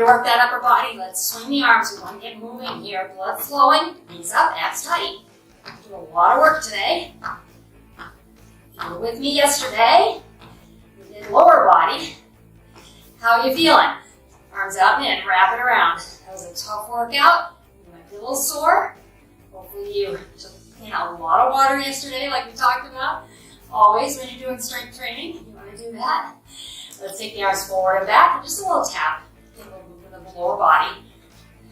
work that upper body. Let's swing the arms. We want to get moving here. Blood flowing. Knees up. Abs tight. Do a lot of work today. You were with me yesterday. We did lower body. How are you feeling? Arms out and in. Wrap it around. That was a tough workout. You might be a little sore. Hopefully you took a lot of water yesterday like we talked about. Always when you're doing strength training, you want to do that. Let's take the arms forward and back. Just a little tap. Get a little movement of the lower body.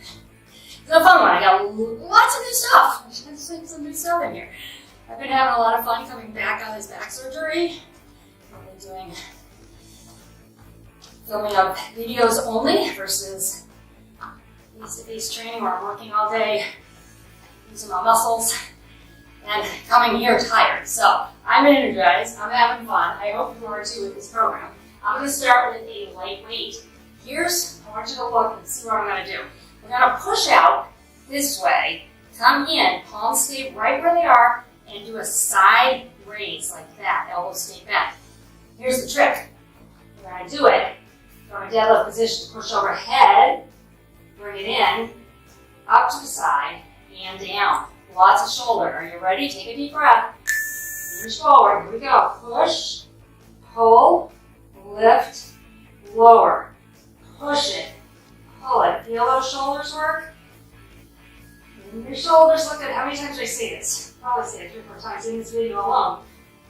It's a fun one. I got lots of new stuff. Let's take some new stuff in here. I've been having a lot of fun coming back on this back surgery. I've been doing filming of videos only versus face-to-face training where I'm working all day, using my muscles, and coming here tired. So I'm energized. I'm having fun. I hope you are too with this program. I'm going to start with a light weight. I want you to look and see what I'm going to do. We're going to push out this way, come in, palms stay right where they are, and do a side raise like that. Elbows stay bent. Here's the trick. We're going to do it from a deadlift position. Push overhead, bring it in, up to the side, and down. Lots of shoulder. Are you ready? Take a deep breath. Push forward. Here we go. Push, pull, lift, lower. Push it, pull it. Feel those shoulders work? Your shoulders look good. How many times do I say this? Probably say it 3 or 4 times in this video alone.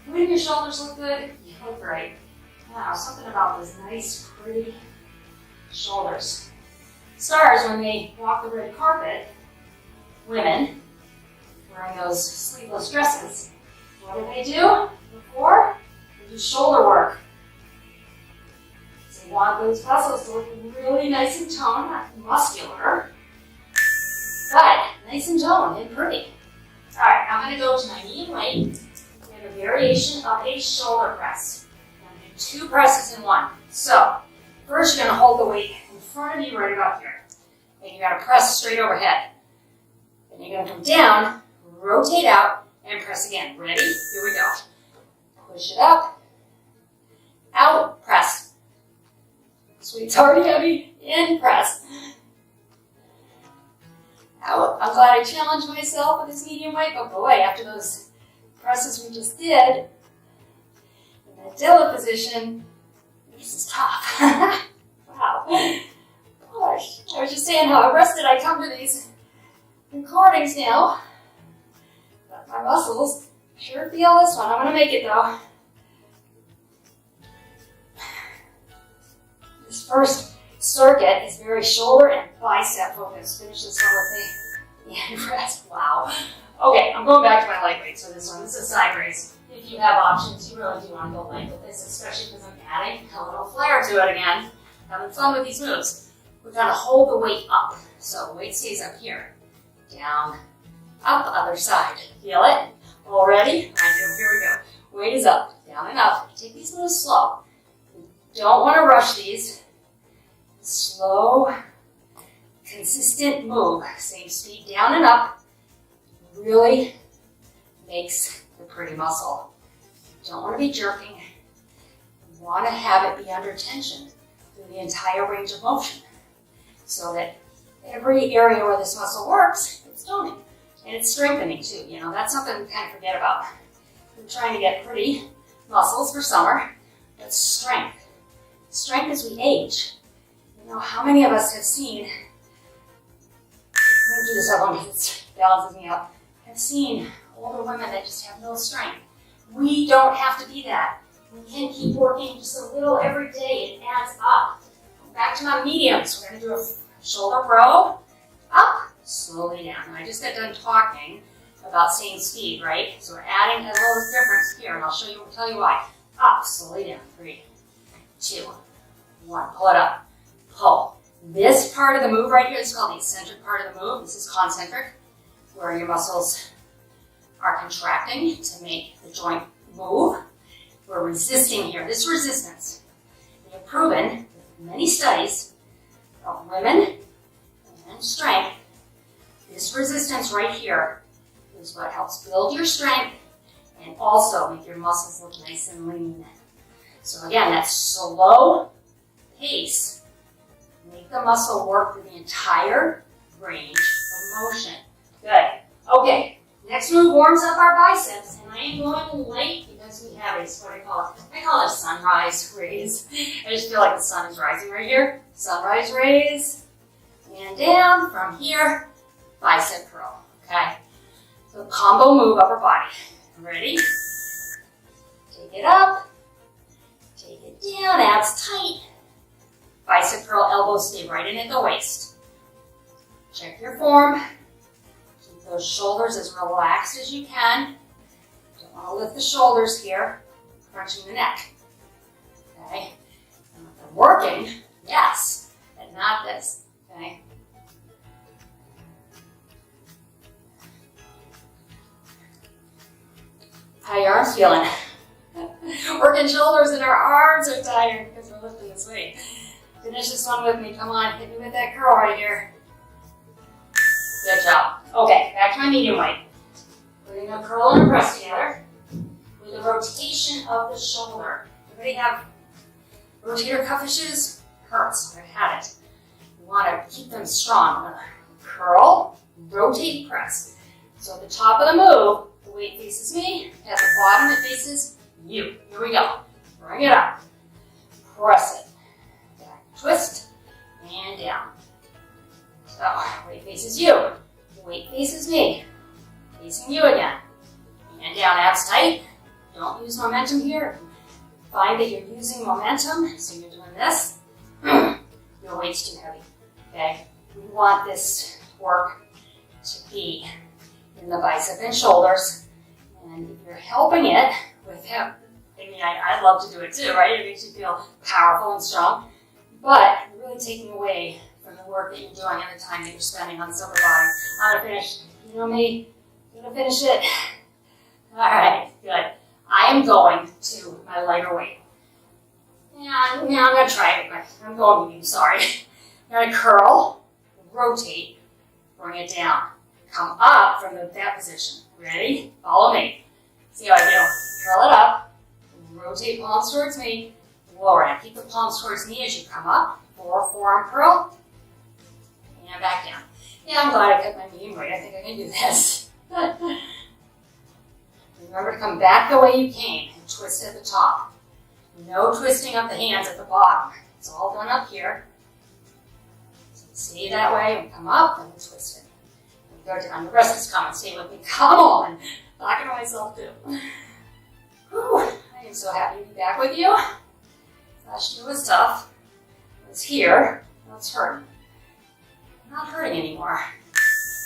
When your shoulders look good, you look great. Now, something about those nice, pretty shoulders. Stars, when they walk the red carpet, women wearing those sleeveless dresses, what do before? They do shoulder work. So you want those muscles to look really nice and toned, not muscular, but nice and toned and pretty. All right, I'm going to go to my medium weight. We have a variation of a shoulder press. I'm going to do 2 presses in one. So first you're going to hold the weight in front of you right about here. And you got to press straight overhead. Then you're going to come down, rotate out, and press again. Ready? Here we go. Push it up, out, press. Sweet's already heavy, in, press. Out. I'm glad I challenged myself with this medium weight, but boy, after those presses we just did, in that deadlift position, this is tough. Wow. Gosh, I was just saying how rested I come to these recordings now. But my muscles sure feel this one. I'm going to make it though. This first circuit is very shoulder and bicep focused. Finish this one with a hand press. Wow. Okay, I'm going back to my lightweight. So this one, this is a side raise. If you have options, you really do want to go light with this, especially because I'm adding a little flair to it again. Having fun with these moves. We're going to hold the weight up. So the weight stays up here. Down, up, other side. Feel it? All ready? I do. Here we go. Weight is up, down and up. Take these moves slow. Don't want to rush these. Slow, consistent move. Same speed, down and up. Really makes the pretty muscle. Don't want to be jerking. You want to have it be under tension through the entire range of motion so that every area where this muscle works, it's toning. And it's strengthening too. You know, that's something we kind of forget about. We're trying to get pretty muscles for summer, but strength. Strength as we age. You know, how many of us have seen, I'm going to do this at one because it balances me out, have seen older women that just have no strength. We don't have to be that. We can keep working just a little every day. It adds up. Back to my mediums. We're going to do a shoulder row, up, slowly down. Now, I just got done talking about same speed, right? So we're adding a little difference here, and I'll tell you why. Up, slowly down. 3, 2, 1. Pull it up. Pull. This part of the move right here is called the eccentric part of the move. This is concentric, where your muscles are contracting to make the joint move. We're resisting here. This resistance, we have proven with many studies of women and strength, this resistance right here is what helps build your strength and also make your muscles look nice and lean. So again, that slow pace Make the muscle work through the entire range of motion. Good. Okay, next move warms up our biceps, and I am going light because we have what I call it sunrise raise. I just feel like the sun is rising right here. Sunrise raise, and down from here, bicep curl, okay? So combo move, upper body. Ready? Take it up, take it down, abs tight. Bicep curl, elbows stay right in at the waist. Check your form. Keep those shoulders as relaxed as you can. Don't want to lift the shoulders here, crunching the neck. Okay? And if they're working, yes, but not this. Okay? How your arms feeling? Working shoulders and our arms are tired because we're lifting this weight. Finish this one with me. Come on, hit me with that curl right here. Good job. Okay, back to my medium weight. Putting a curl and a press together with a rotation of the shoulder. Everybody have rotator cuff issues? Hurts. I've had it. You want to keep them strong. Curl, rotate, press. So at the top of the move, the weight faces me. At the bottom, it faces you. Here we go. Bring it up. Press it. Back, twist, and down. So, weight faces you. Weight faces me. Facing you again. And down, abs tight. Don't use momentum here. Find that you're using momentum, so you're doing this. Your weight's too heavy, okay? We want this work to be in the bicep and shoulders. And if you're helping it with him, I mean, I'd love to do it too, right? It makes you feel powerful and strong. But you're really taking away from the work that you're doing and the time that you're spending on this upper body. I'm gonna finish. You know me, I'm gonna finish it. All right, good. I am going to my lighter weight. Yeah, I'm gonna try it, but I'm going to be sorry. I'm gonna curl, rotate, bring it down. Come up from that position. Ready? Follow me. See how I do. Curl it up, rotate palms towards me, lower it. Keep the palms towards me as you come up. Forearm curl, and back down. Yeah, I'm glad I kept my medium weight. I think I can do this. Remember to come back the way you came and twist at the top. No twisting of the hands at the bottom. It's all done up here. So stay that way and come up and twist it. And go down. The rest is coming. Stay with me. Come on. Talking to myself too. Whew. I am so happy to be back with you. Last year was tough. It was here. Now it's hurting. I'm not hurting anymore.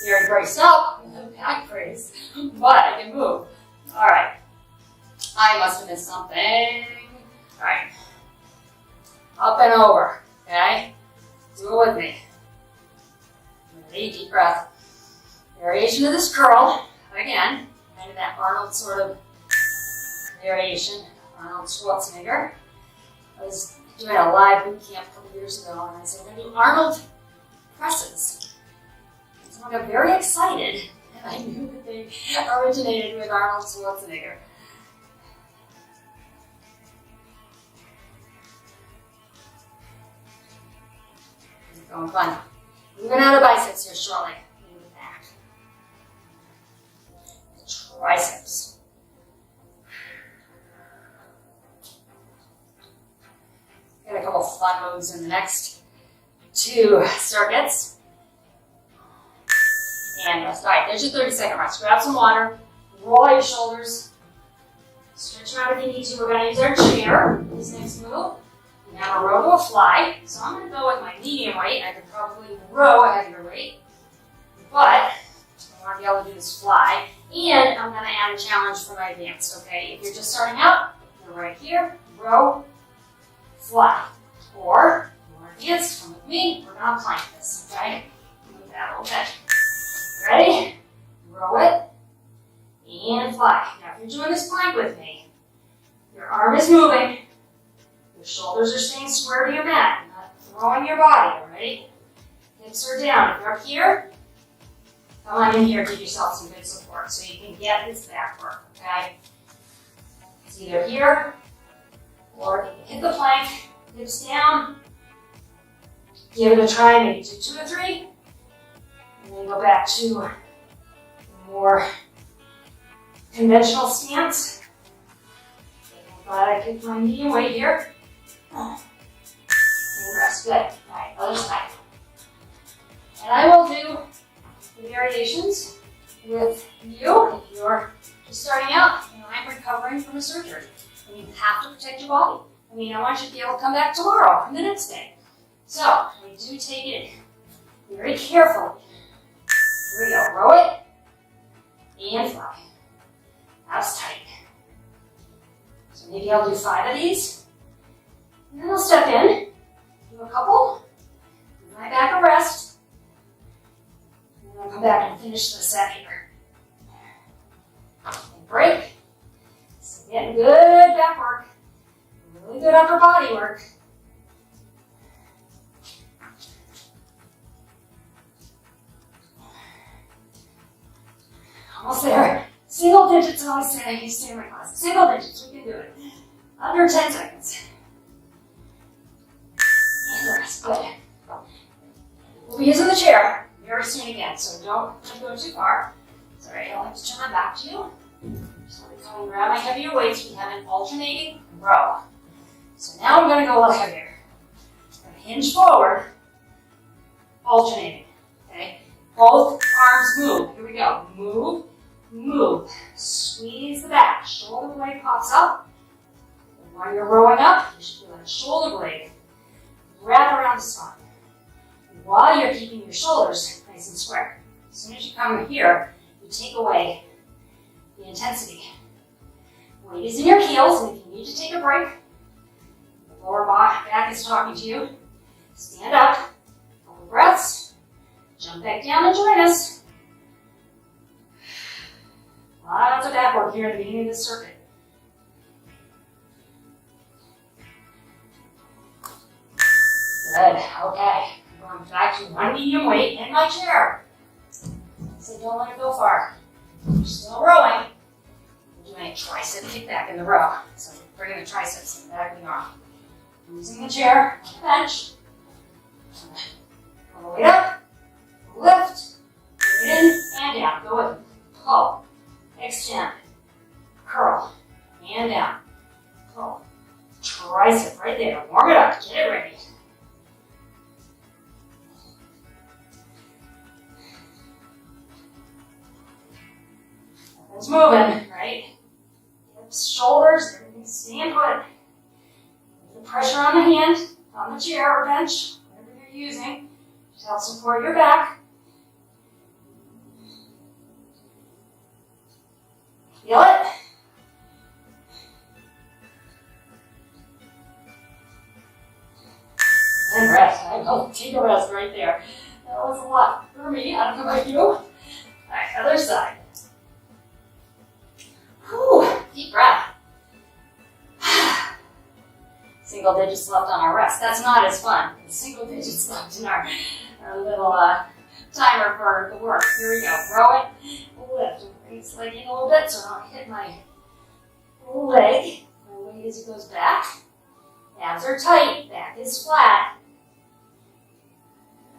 Very braced up with a back brace, but I can move. All right. I must have missed something. All right. Up and over. Okay? Do it with me. Ready? Deep breath. Variation of this curl. Again, kind of that Arnold sort of variation. Arnold Schwarzenegger. I was doing a live boot camp a couple years ago, and I said, we're going to do Arnold presses. And so I got very excited, and I knew that they originated with Arnold Schwarzenegger. Going fun. Moving out of biceps here shortly. Move it back. The triceps. Got a couple fun moves in the next 2 circuits. And rest. All right, there's your 30-second rest. Grab some water, roll your shoulders, stretch them out if you need to. We're going to use our chair for this next move. Now a row to a fly. So I'm going to go with my medium weight. I could probably row a heavier weight, but I want to be able to do this fly. And I'm going to add a challenge for my advanced, okay? If you're just starting out, you're right here, row, fly. Or, more advanced, come with me, we're going to plank this, okay? Move that a little bit. Ready? Row it, and fly. Now if you're doing this plank with me, your arm is moving, your shoulders are staying square to your mat, you're not throwing your body, alright? Hips are down. If you're up here, come on in here, give yourself some good support so you can get this back work, okay? It's either here, or you can hit the plank, hips down, Give it a try, maybe do 2 or 3. And then go back to a more conventional stance. I'm glad I picked my medium weight here. And rest, good. All right, other side. And I will do the variations with you if you're just starting out and I'm recovering from a surgery. And you have to protect your body. I mean, I want you to be able to come back tomorrow and the next day. So, we do take it very carefully. Here we go. Row it and fly. That's tight. So maybe I'll do 5 of these. And then I'll step in, do a couple, give my back a rest, and then I'll come back and finish the set here. And break. So getting good back work, really good upper body work. Almost there. Single digits, I always say, I used to in my class. Single digits, we can do it. Under 10 seconds. And rest, good. We'll be using the chair very soon again, so don't go too far. Sorry, I like to turn my back to you. Just let me come and grab my heavier weights. We have an alternating row. So now I'm going to go a little heavier. I'm going to hinge forward, alternating. Okay? Both arms move. Here we go. Move, move. Squeeze the back. Shoulder blade pops up. And while you're rowing up, you should feel that shoulder blade wrap around the spine. And while you're keeping your shoulders nice and square. As soon as you come here, you take away the intensity. Weight is in your heels, and if you need to take a break, the lower back is talking to you. Stand up, couple breaths, jump back down and join us. Lots of back work here at the beginning of this circuit. Good, okay. I'm going back to one medium weight in my chair. So don't let it go far. You're still rowing. We're doing a tricep kickback in the row. So bringing the triceps in the back of the arm. Using the chair, bench. Pull the weight up, lift, bring it in and down. Go with it. Pull, extend, curl, and down. Pull. Tricep right there. Warm it up. Get it ready. It's moving, right? Hips, shoulders, everything's staying put. The pressure on the hand, on the chair or bench, whatever you're using, just help support your back. Feel it? And rest. I know, take a rest right there. That was a lot for me. I don't know about you. All right, other side. Whew, deep breath. Single digits left on our rest. That's not as fun. Single digits left in our little timer for the work. Here we go. Row it, lift. Bring this leg in a little bit so I don't hit my leg. My weight as it goes back. Abs are tight. Back is flat.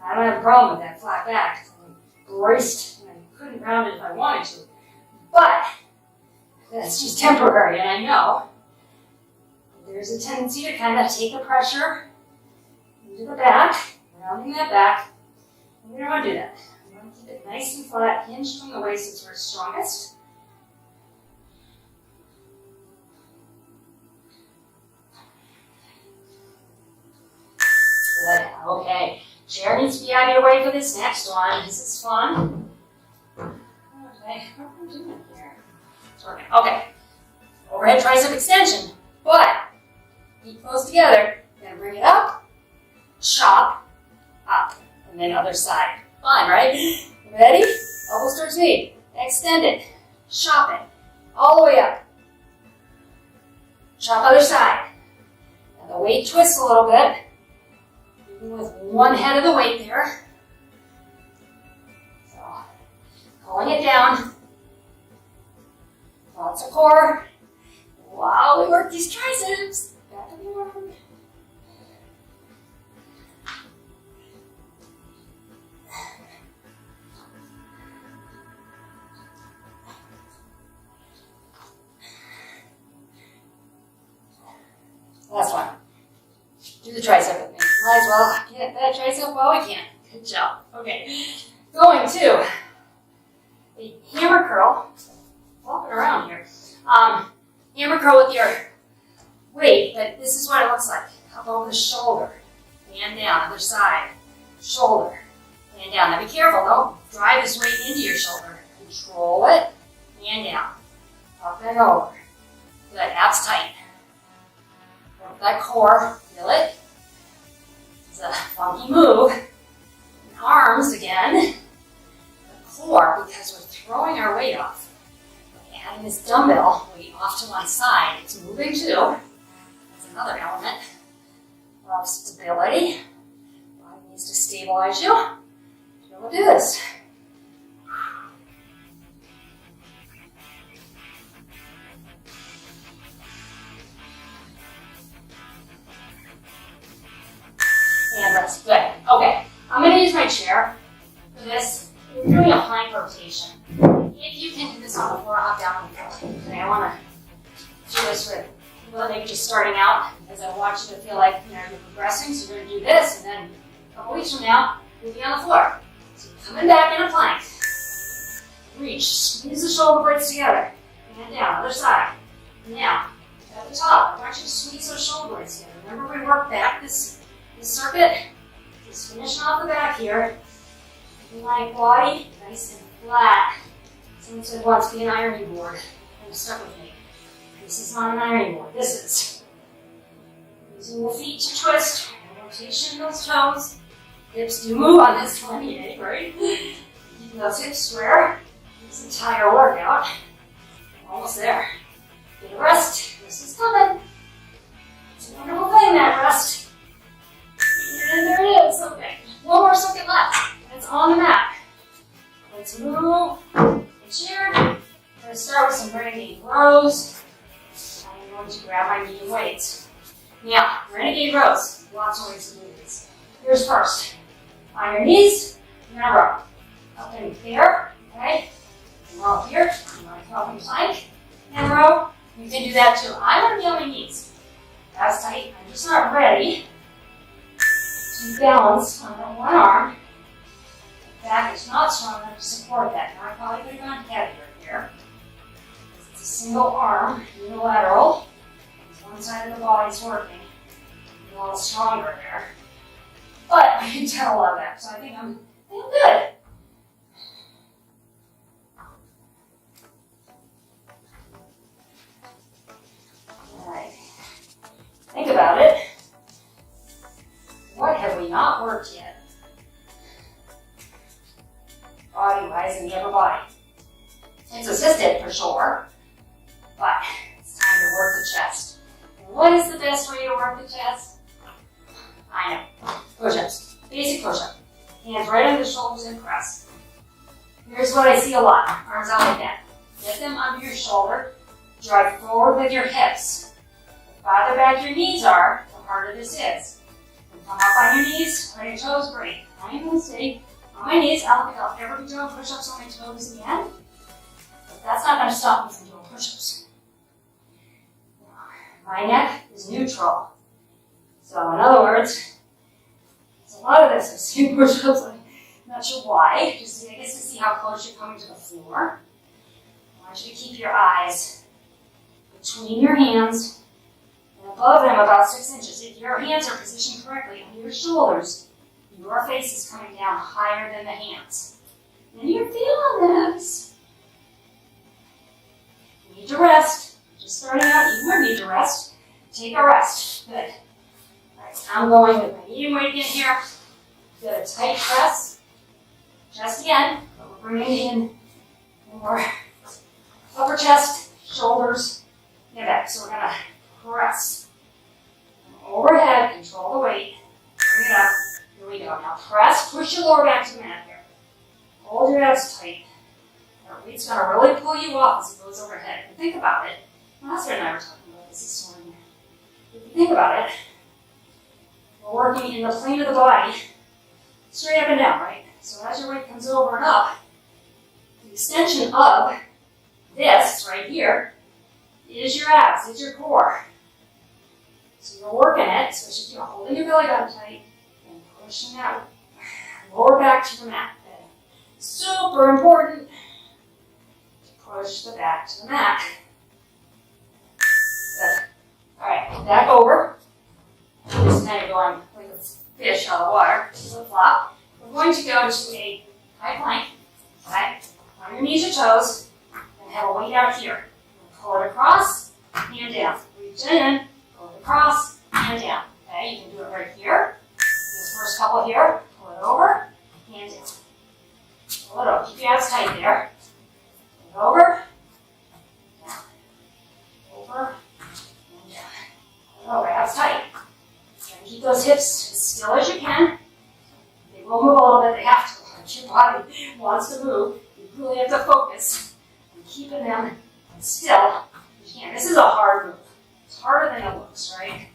I don't have a problem with that flat back. I'm braced and I couldn't round it if I wanted to. But that's just temporary, and I know there's a tendency to kind of take the pressure into the back, rounding that back. And we don't want to do that. We want to keep it nice and flat, hinged from the waist as we're strongest. Good. Okay. Chair needs to be out of your way for this next one. This is fun. Okay. What am I doing here? Okay, overhead tricep extension, but feet close together. You're gonna bring it up, chop, up, and then other side. Fun, right? Ready? Elbows towards me. Extend it, chop it, all the way up. Chop other side. And the weight twists a little bit, even with one head of the weight there. So, pulling it down. Lots of core. Wow, we work these triceps. Back of the arm. Do the tricep with me. Might as well get that tricep while we can. Good job. Okay. Going to a hammer curl. Walking around here. Hammer curl with your weight, but this is what it looks like. Up over the shoulder. And down, other side. Shoulder. And down. Now be careful, don't drive this weight into your shoulder. Control it. And down. Up and over. Good. Abs tight. Work that core. Feel it. It's a funky move. And arms again. The core, because we're throwing our weight off. Adding this dumbbell weight off to one side. It's moving too. That's another element of stability. Body needs to stabilize you. We'll do this. And rest. Good. Okay. I'm going to use my chair for this. We're doing a plank rotation. If you can do this on the floor, hop down on the floor. Okay, I want to do this with people that maybe just starting out, as I want you to feel like you're progressing. So we're going to do this, and then a couple weeks from now, you'll be on the floor. So coming back in a plank. Reach. Squeeze the shoulder blades together. And down, other side. Now, at the top, I want you to squeeze those shoulder blades together. Remember we worked back this circuit? Just finishing off the back here. Light body, nice and flat. Someone said once, be an ironing board. And stuck with me. This is not an ironing board. This is. Using the feet to twist. Rotation those toes. Hips do move on this 28, right? Keeping those hips square. This entire workout. Almost there. Get a rest. This is coming. It's a wonderful thing, that rest. And there it is. Okay. One more second left. And it's on the mat. Let's move the chair. I'm going to start with some renegade rows. I'm going to grab my medium weights. Now, renegade rows. Lots of ways to do this. Here's first. On your knees, you're going to row. Up in here, okay? And row up here. I'm going to come up in plank and row. You can do that too. I'm going to be on my knees. That's tight. I'm just not ready to balance on that one arm. The back is not strong enough to support that. Now I probably could have gone heavier here. It's a single arm, unilateral. One side of the body's working. A little stronger there. But I can tell a lot of that, so I think I'm good. Alright. Think about it. What have we not worked yet? Body-wise in the upper body. It's assisted for sure, but it's time to work the chest. And what is the best way to work the chest? I know. Push-ups. Basic push-up. Hands right under the shoulders and press. Here's what I see a lot. Arms out like that. Get them under your shoulder. Drive forward with your hips. The farther back your knees are, the harder this is. And come up on your knees, on your toes, great. I'm going to stay on my knees. I don't think I'll ever be doing push-ups on my toes again. But that's not going to stop me from doing push-ups. My neck is neutral. So in other words, there's a lot of this. I've seen push-ups, I'm not sure why. Just I guess to see how close you're coming to the floor. I want you to keep your eyes between your hands and above them about 6 inches. If your hands are positioned correctly under your shoulders, your face is coming down higher than the hands. And you're feeling this. You need to rest. Just starting out, you would need to rest. Take a rest. Good. Alright, I'm going with my medium weight again here. Get a tight press. Chest again, but we're bringing in more upper chest, shoulders, and back. So we're going to press. Overhead, control the weight. Bring it up. Here we go. Now press, push your lower back to the mat here. Hold your abs tight. That weight's going to really pull you off as it goes overhead. And think about it. Master and I were talking about this morning. If you think about it, we're working in the plane of the body, straight up and down, right? So as your weight comes over and up, the extension of this right here is your abs, it's your core. So you're working it, especially if you're holding your belly button tight and pushing that lower back to the mat. Okay. Super important to push the back to the mat. Good. All right, back over. Just kind of going like a fish out of the water. Flip flop. We're going to go to a high plank. Okay. On your knees or toes, and have a weight out here. Pull it across, hand down. Reach in, pull it across, hand down. Okay, you can do it right here. This first couple here, pull it over, hand down. Pull it over. Keep your abs tight there. Pull it over, down. Over, and down. Pull it over, abs tight. And keep those hips as still as you can. They will move a little bit, they have to. If your body wants to move, you really have to focus on keeping them still. You can. This is a hard move. It's harder than it looks, right?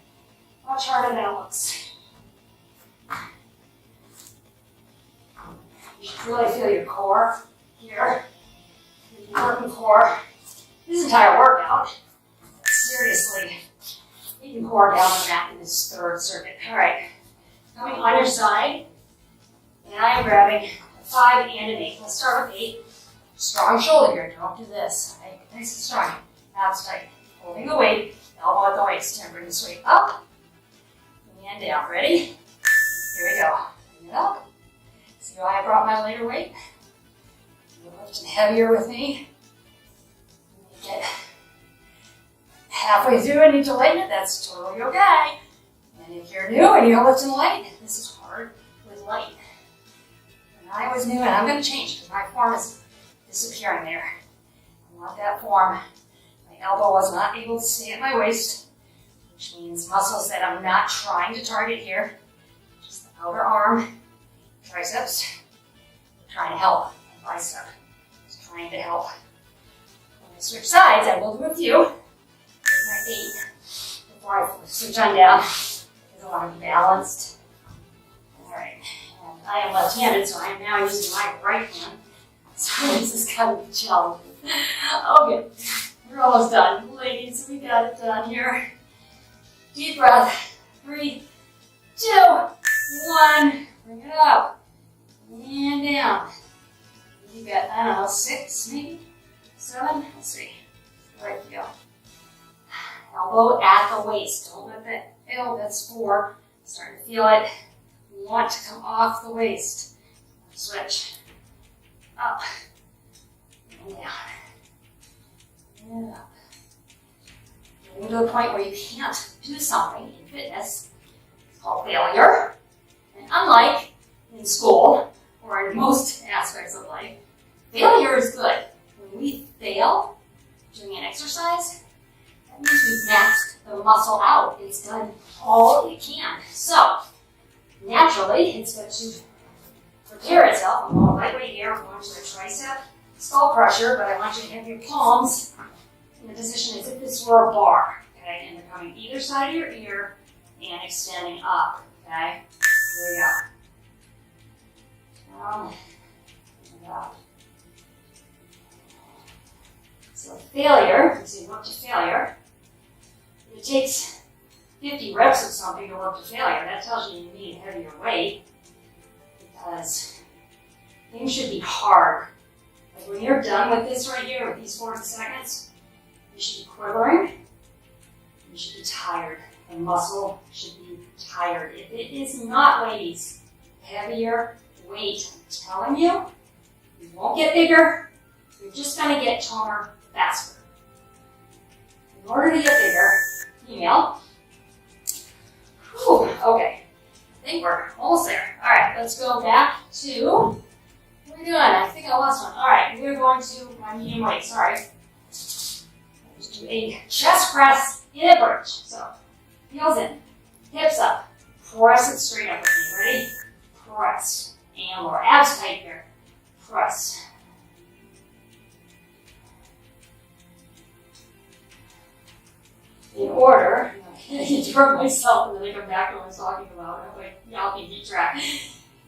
Much harder than it looks. You should really feel your core here. Your working core. This entire workout. Seriously. You can core down the mat in this third circuit. All right. Coming on your side. And I am grabbing a 5 and an 8. Let's start with 8. Strong shoulder here. Don't do this. Right? Nice and strong. Abs tight. Holding the weight. Elbow at the waist. And bring this weight up. And down. Ready? Here we go. Bring it up. See how I brought my lighter weight? You're lifting heavier with me. Make it halfway through and need to lighten it. That's totally okay. And if you're new and you're lifting light, this is hard with light. I was new and I'm going to change because my form is disappearing there. I want that form. My elbow was not able to stay at my waist, which means muscles that I'm not trying to target here. Just the outer arm, triceps. I'm trying to help. My bicep is trying to help. When I switch sides, I will do a few. Here's my 8 before I switch on down because I want to be balanced. All right. I am left-handed, so I am now using my right hand. So this is kind of a challenge. Okay, we're almost done. Ladies, we got it done here. Deep breath. 3, 2, 1. Bring it up. And down. You got, I don't know, 6 maybe? 7? Let's see. Right we go. Elbow at the waist. Don't let that fail. That's 4. Starting to feel it. Want to come off the waist. Switch. Up. And down. And up. Getting to the point where you can't do something in fitness. It's called failure. And unlike in school, or in most aspects of life, failure is good. When we fail doing an exercise, that means we've maxed the muscle out. It's done all it can. So, naturally, it's going to prepare itself. I'm going lightweight here. I'm going to the tricep skull crusher, but I want you to have your palms in the position as if this were a bar. Okay, and they're coming either side of your ear and extending up. Okay, here we go. Down and up. So failure, as you work to failure, it takes 50 reps of something to work to failure. That tells you you need a heavier weight because things should be hard. Like when you're done with this right here, with these 40 seconds, you should be quivering. You should be tired. The muscle should be tired. If it is not, ladies, heavier weight, I'm telling you, you won't get bigger. You're just going to get toner faster. In order to get bigger, female. Whew, okay, I think we're almost there. All right, let's go back to, what are we doing? I think I lost one. All right, we're going to my medium weight, sorry. Let's do a chest press in a bridge. So, heels in, hips up, press it straight up with me. Ready? Press. And lower. Abs tight here. Press. In order, I interrupt myself and then I come back to what I was talking about. I'm like, y'all can keep track.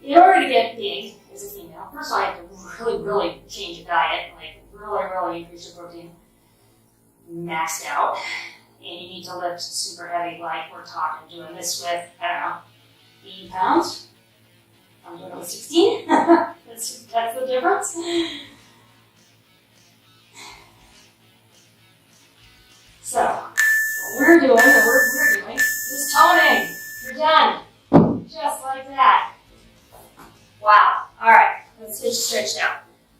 In order to get big as a female, first of all, I have to really change your diet. Like, really increase your protein. Maxed out. And you need to lift super heavy like we're talking, doing this with, I don't know, 80 pounds. I'm doing it with 16. that's the difference. So, what we're doing is toning. You're done. Just like that. Wow. All right, let's get you stretched out.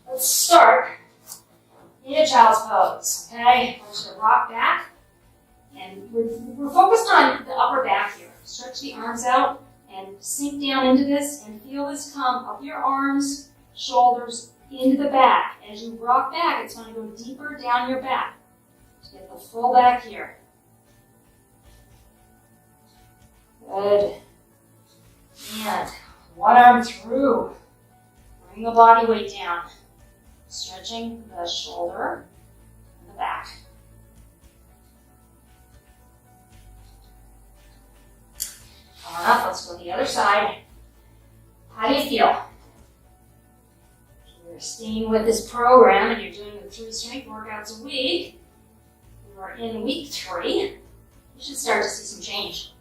Let's start in a child's pose, okay? I want you to rock back, and we're focused on the upper back here. Stretch the arms out and sink down into this and feel this come up your arms, shoulders, into the back. As you rock back, it's going to go deeper down your back to get the full back here. Good. And one arm through. Bring the body weight down. Stretching the shoulder and the back. Come on up, let's go to the other side. How do you feel? If you're staying with this program and you're doing the 3 strength workouts a week, you are in week 3, you should start to see some change.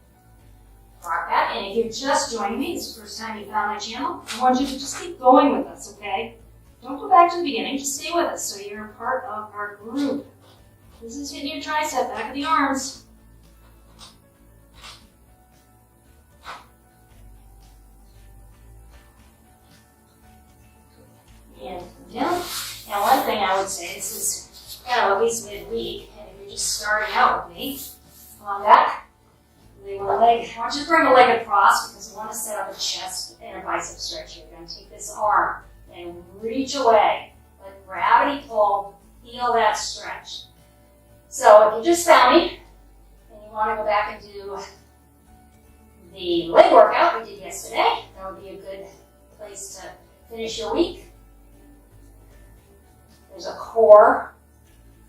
Rock back, and if you're just joining me, it's the first time you found my channel, I want you to just keep going with us, okay? Don't go back to the beginning, just stay with us so you're a part of our group. This is hitting your tricep, back of the arms. And come down. Now one thing I would say, this is kind of at least midweek, and if you're just starting out with me, come on back. Lay one leg. I want you to bring a leg across because we want to set up a chest and a bicep stretch. You're going to take this arm and reach away. Let gravity pull. Feel that stretch. So if you just found me and you want to go back and do the leg workout we did yesterday, that would be a good place to finish your week. There's a core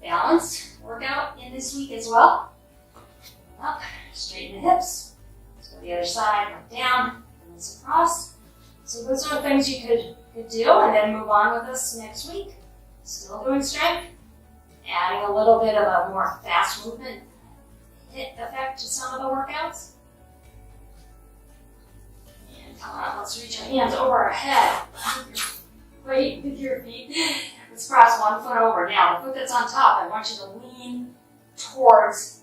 balance workout in this week as well. Up, straighten the hips. Let's go to the other side, up, down, and this across. So those are the things you could do, and then move on with us next week. Still doing strength, adding a little bit of a more fast movement hit effect to some of the workouts. And come on, let's reach our hands over our head. Wait with your feet. Let's cross one foot over. Now, the foot that's on top, I want you to lean towards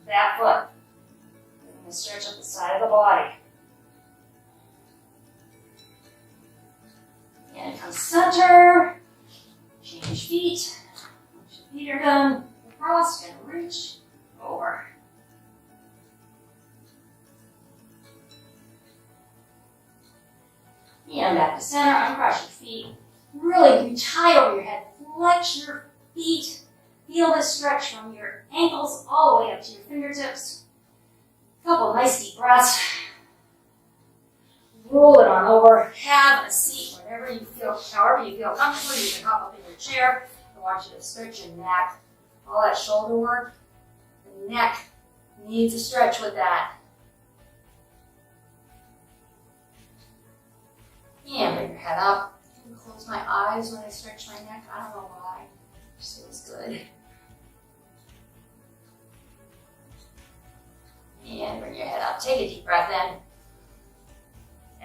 that foot. We're going to stretch up the side of the body. And come center. Change feet. Once your feet are done, across and reach over. And back to center. Uncross your feet. Really reach high over your head. Flex your feet. Feel this stretch from your ankles all the way up to your fingertips. A couple of nice deep breaths. Roll it on over. Have a seat whenever you feel, however you feel comfortable. You can hop up in your chair. I want you to stretch your neck. All that shoulder work. The neck needs a stretch with that. And bring your head up. I can close my eyes when I stretch my neck. I don't know why. It just feels good. And bring your head up. Take a deep breath in.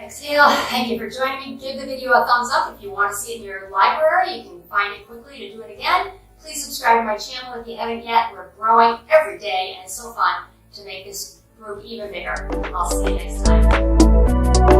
Exhale. Thank you for joining me. Give the video a thumbs up. If you want to see it in your library, you can find it quickly to do it again. Please subscribe to my channel if you haven't yet. We're growing every day, and it's so fun to make this group even bigger. I'll see you next time.